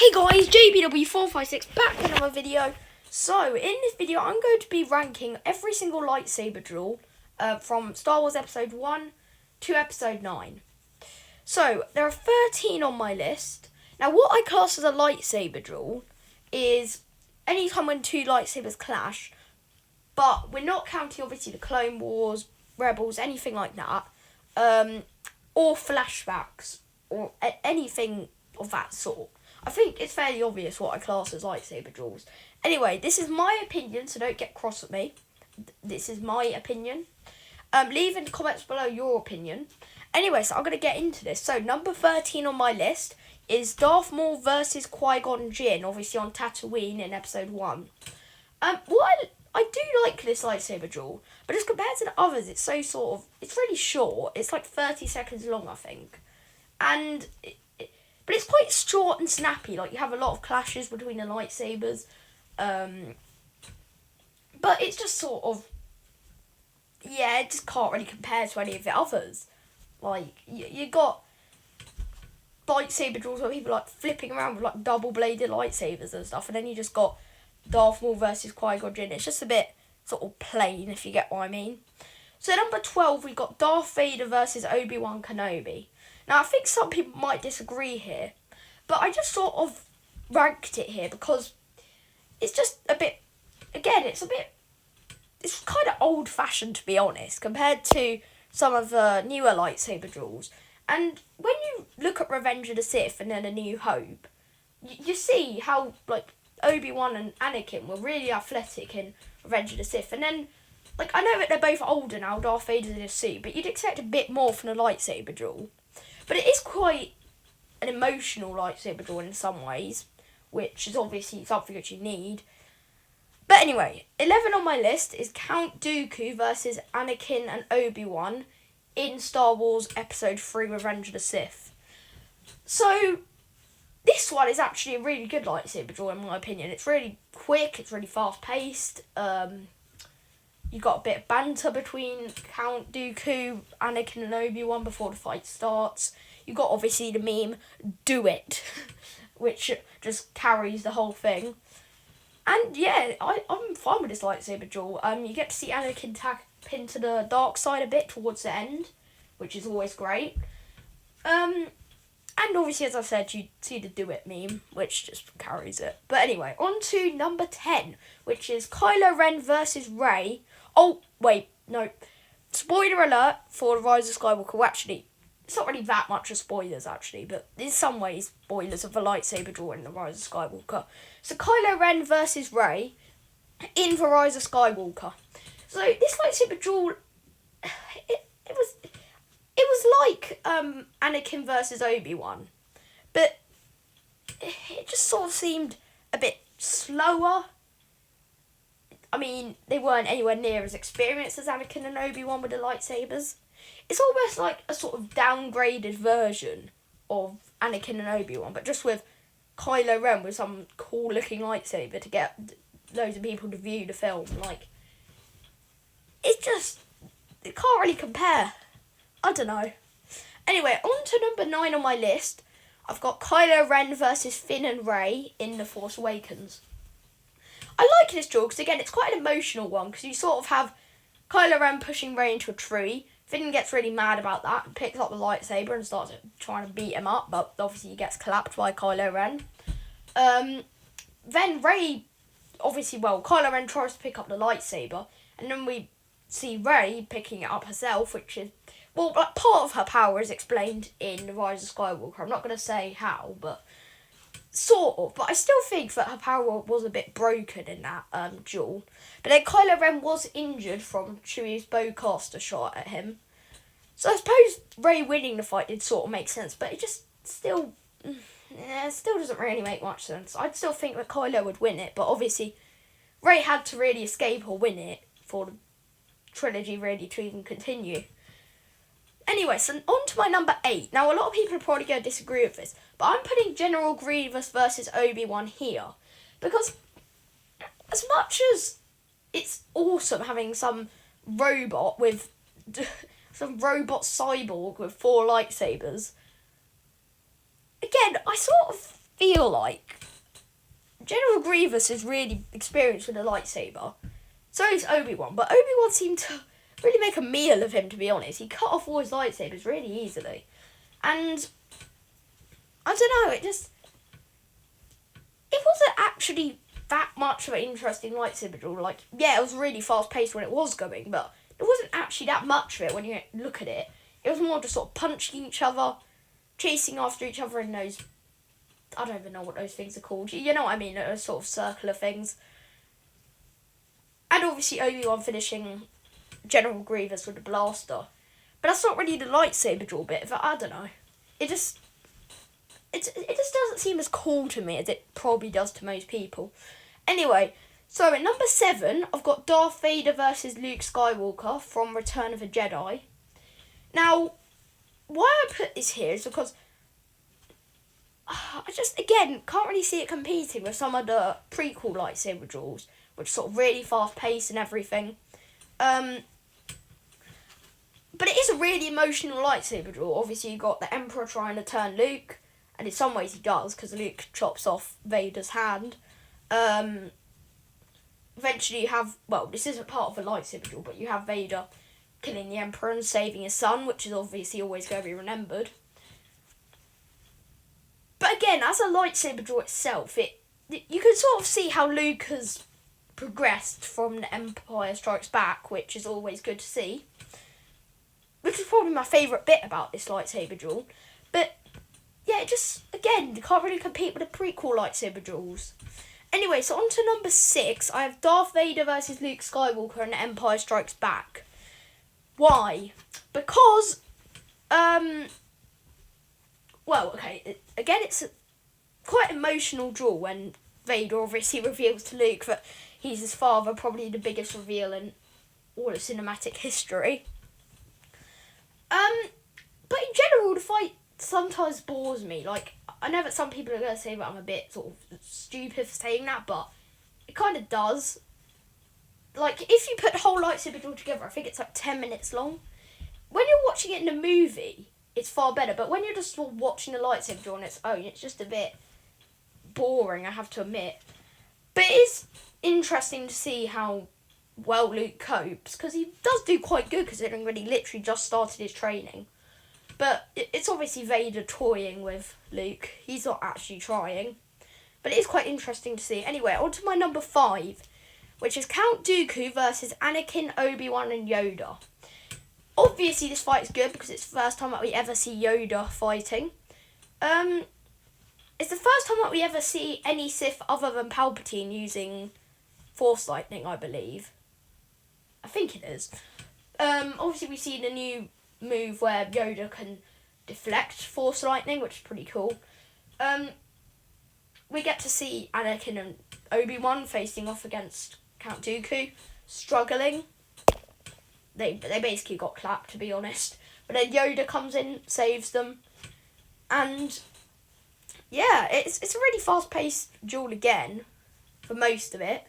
Hey guys, JBW456 back with another video. So, in this video, I'm going to be ranking every single lightsaber duel from Star Wars Episode 1 to Episode 9. So, there are 13 on my list. Now, what I class as a lightsaber duel is any time when two lightsabers clash, but we're not counting, obviously, the Clone Wars, Rebels, anything like that, or flashbacks, or anything of that sort. I think it's fairly obvious what I class as lightsaber duels. Anyway, this is my opinion, so don't get cross at me. This is my opinion. Leave in the comments below your opinion. Anyway, so I'm going to get into this. So, number 13 on my list is Darth Maul versus Qui-Gon Jinn, obviously on Tatooine in Episode 1. I do like this lightsaber duel, but as compared to the others, it's it's really short. It's like 30 seconds long, I think. And but it's quite short and snappy. Like, you have a lot of clashes between the lightsabers. But it's just it just can't really compare to any of the others. Like, you got lightsaber duels where people like flipping around with like double-bladed lightsabers and stuff. And then you just got Darth Maul versus Qui-Gon Jinn. It's just a bit sort of plain, if you get what I mean. So, number 12, we got Darth Vader versus ObiWan Kenobi. Now, I think some people might disagree here, but I just sort of ranked it here because it's just a bit, it's kind of old-fashioned, to be honest, compared to some of the newer lightsaber duels. And when you look at Revenge of the Sith and then A New Hope, you see how, like, Obi-Wan and Anakin were really athletic in Revenge of the Sith. And then, like, I know that they're both older now, Darth Vader's in a suit, but you'd expect a bit more from the lightsaber duel. But it is quite an emotional lightsaber duel in some ways, which is obviously something that you need. But anyway, 11 on my list is Count Dooku versus Anakin and Obi-Wan in Star Wars Episode 3 Revenge of the Sith. So, this one is actually a really good lightsaber duel in my opinion. It's really quick, it's really fast-paced. You got a bit of banter between Count Dooku, Anakin and Obi-Wan before the fight starts. You got obviously the meme, "Do it," which just carries the whole thing. And yeah, I'm fine with this lightsaber duel. You get to see Anakin tap into the dark side a bit towards the end, which is always great. And obviously, as I said, you see the "Do it" meme, which just carries it. But anyway, on to number 10, which is Kylo Ren versus Rey. Oh, wait, no. Spoiler alert for The Rise of Skywalker. Well, actually, it's not really that much of spoilers, actually, but in some ways, spoilers of the lightsaber duel in The Rise of Skywalker. So, Kylo Ren versus Rey in The Rise of Skywalker. So, this lightsaber duel, it was like Anakin versus Obi-Wan, but it just sort of seemed a bit slower. I mean, they weren't anywhere near as experienced as Anakin and Obi-Wan with the lightsabers. It's almost like a sort of downgraded version of Anakin and Obi-Wan, but just with Kylo Ren with some cool-looking lightsaber to get loads of people to view the film. Like, it can't really compare. I don't know. Anyway, on to number 9 on my list. I've got Kylo Ren versus Finn and Rey in The Force Awakens. I like this duel because, again, it's quite an emotional one because you sort of have Kylo Ren pushing Rey into a tree. Finn gets really mad about that and picks up the lightsaber and starts trying to beat him up, but obviously he gets clapped by Kylo Ren. Then Rey, Kylo Ren tries to pick up the lightsaber, and then we see Rey picking it up herself, which is, part of her power is explained in The Rise of Skywalker. I'm not going to say how, but sort of. But I still think that her power was a bit broken in that duel. But then Kylo Ren was injured from Chewie's bowcaster shot at him. So I suppose Rey winning the fight did sort of make sense, but it just still doesn't really make much sense. I'd still think that Kylo would win it, but obviously Rey had to really escape or win it for the trilogy really to even continue. Anyway, so on to my number 8. Now, a lot of people are probably going to disagree with this, but I'm putting General Grievous versus Obi-Wan here. Because as much as it's awesome having some robot cyborg with 4 lightsabers, again, I sort of feel like General Grievous is really experienced with a lightsaber. So is ObiWan, but ObiWan seemed to really make a meal of him, to be honest. He cut off all his lightsabers really easily. And I don't know, it wasn't actually that much of an interesting lightsaber duel. Like, yeah, it was really fast paced when it was going, but it wasn't actually that much of it when you look at it. It was more just sort of punching each other, chasing after each other in those, I don't even know what those things are called. You know what I mean? Those sort of circular things. And obviously Obi-Wan finishing General Grievous with a blaster. But that's not really the lightsaber duel bit, but I don't know. It just doesn't seem as cool to me as it probably does to most people. Anyway, so at number 7, I've got Darth Vader versus Luke Skywalker from Return of the Jedi. Now, why I put this here is because I just, again, can't really see it competing with some of the prequel lightsaber duels, which are sort of really fast-paced and everything. But it is a really emotional lightsaber duel. Obviously, you got the Emperor trying to turn Luke, and in some ways he does, because Luke chops off Vader's hand. Eventually you have, well, this isn't part of a lightsaber duel, but you have Vader killing the Emperor and saving his son, which is obviously always going to be remembered. But again, as a lightsaber duel itself, you can sort of see how Luke has progressed from the Empire Strikes Back, which is always good to see. Which is probably my favourite bit about this lightsaber duel. But yeah, it just, again, you can't really compete with the prequel lightsaber duels. Anyway, so on to number 6, I have Darth Vader versus Luke Skywalker and The Empire Strikes Back. Why? Because, well, okay, again, it's a quite emotional duel when Vader obviously reveals to Luke that he's his father, probably the biggest reveal in all of cinematic history. But in general, the fight sometimes bores me. Like, I know that some people are going to say that I'm a bit sort of stupid for saying that, but it kind of does. Like, if you put the whole lightsaber duel together, I think it's like 10 minutes long. When you're watching it in a movie, it's far better, but when you're just sort of watching the lightsaber duel on its own, it's just a bit boring, I have to admit. But it is interesting to see how well Luke copes, because he does do quite good, considering when he literally just started his training. But it's obviously Vader toying with Luke. He's not actually trying. But it is quite interesting to see. Anyway, on to my number 5, which is Count Dooku versus Anakin, Obi-Wan and Yoda. Obviously this fight is good because it's the first time that we ever see Yoda fighting. It's the first time that we ever see any Sith other than Palpatine using Force Lightning, I believe. I think it is. Obviously we've seen a new move where Yoda can deflect Force Lightning, which is pretty cool. We get to see Anakin and Obi-Wan facing off against Count Dooku, struggling. They basically got clapped, to be honest. But then Yoda comes in, saves them. And yeah, it's a really fast-paced duel again, for most of it.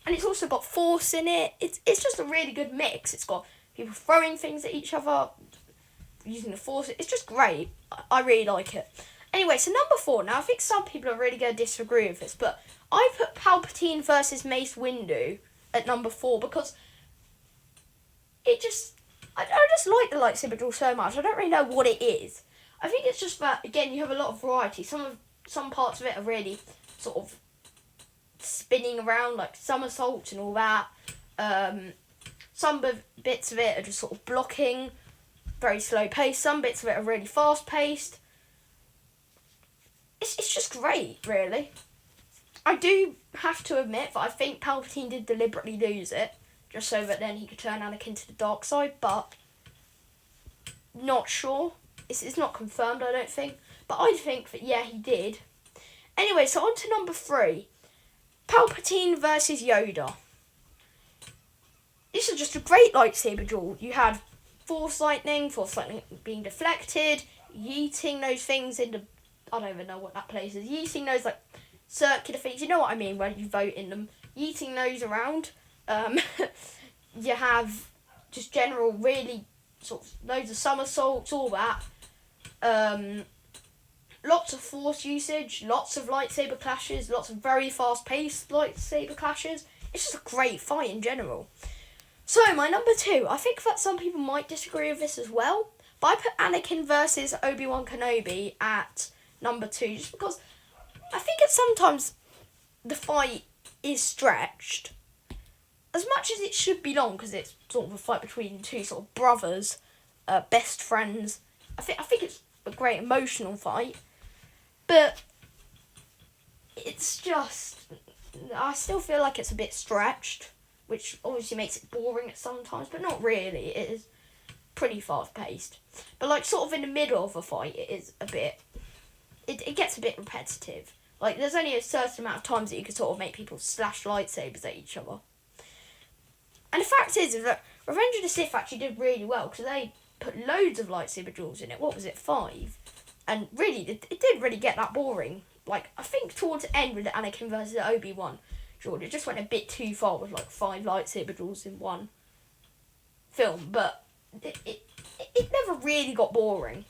And it's also got Force in it. It's just a really good mix. It's got people throwing things at each other, using the Force. It's just great. I really like it. Anyway, so number 4. Now, I think some people are really going to disagree with this, but I put Palpatine versus Mace Windu at number 4 because I just like the lightsaber duel so much. I don't really know what it is. I think it's just that, again, you have a lot of variety. Some parts of it are really sort of spinning around, like somersaults and all that. Some bits of it are just sort of blocking, very slow pace. Some bits of it are really fast paced. It's just great, really. I do have to admit that I think Palpatine did deliberately lose it, just so that then he could turn Anakin to the dark side, but not sure. It's not confirmed, I don't think. But I think that, yeah, he did. Anyway, so on to number 3. Palpatine versus Yoda. This is just a great lightsaber duel. You had Force Lightning being deflected, yeeting those things into, I don't even know what that place is, yeeting those like circular things, you know what I mean, when you vote in them, yeeting those around. You have just general really sort of loads of somersaults, all that. lots of force usage, lots of lightsaber clashes, lots of very fast-paced lightsaber clashes. It's just a great fight in general. So, my number 2, I think that some people might disagree with this as well, but I put Anakin versus Obi-Wan Kenobi at number 2, just because I think it's sometimes the fight is stretched as much as it should be long, because it's sort of a fight between two sort of brothers, best friends. I think it's a great emotional fight, but it's just, I still feel like it's a bit stretched, which obviously makes it boring at some times, but not really. It is pretty fast paced, but like sort of in the middle of a fight, it is a bit. It gets a bit repetitive. Like there's only a certain amount of times that you can sort of make people slash lightsabers at each other. And the fact is that Revenge of the Sith actually did really well, because they put loads of lightsaber duels in it. What was it, 5? And really, it did really get that boring. Like, I think towards the end with the Anakin versus the Obi-Wan duel, it just went a bit too far with like 5 lightsaber duels in one film. But it never really got boring.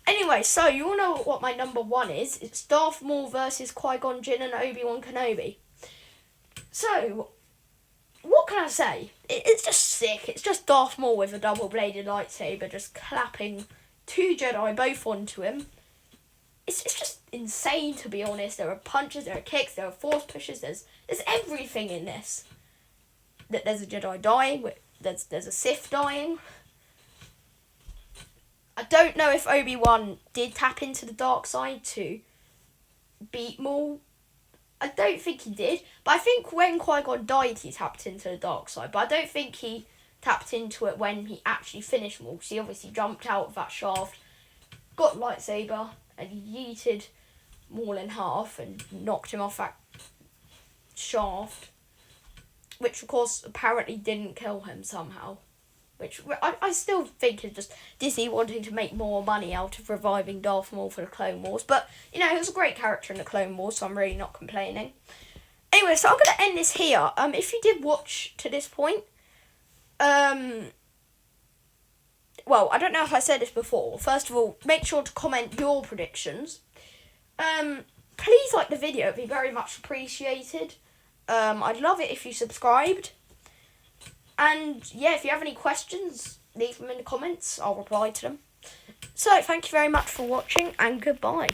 Anyway, so you all know what my number 1 is. It's Darth Maul versus Qui-Gon Jinn and Obi-Wan Kenobi. So, what can I say? It's just sick. It's just Darth Maul with a double-bladed lightsaber just clapping 2 Jedi both onto him. It's just insane, to be honest. There are punches, there are kicks, there are force pushes. There's everything in this. There's a Jedi dying. There's a Sith dying. I don't know if Obi-Wan did tap into the dark side to beat Maul. I don't think he did, but I think when Qui-Gon died, he tapped into the dark side. But I don't think he tapped into it when he actually finished Maul. So he obviously jumped out of that shaft, got lightsaber, and he yeeted Maul in half and knocked him off that shaft, which of course apparently didn't kill him somehow. Which I still think is just Disney wanting to make more money out of reviving Darth Maul for the Clone Wars. But, you know, he was a great character in the Clone Wars, so I'm really not complaining. Anyway, so I'm going to end this here. If you did watch to this point, well, I don't know if I said this before. First of all, make sure to comment your predictions. Please like the video, it'd be very much appreciated. I'd love it if you subscribed. And, yeah, if you have any questions, leave them in the comments. I'll reply to them. So, thank you very much for watching, and goodbye.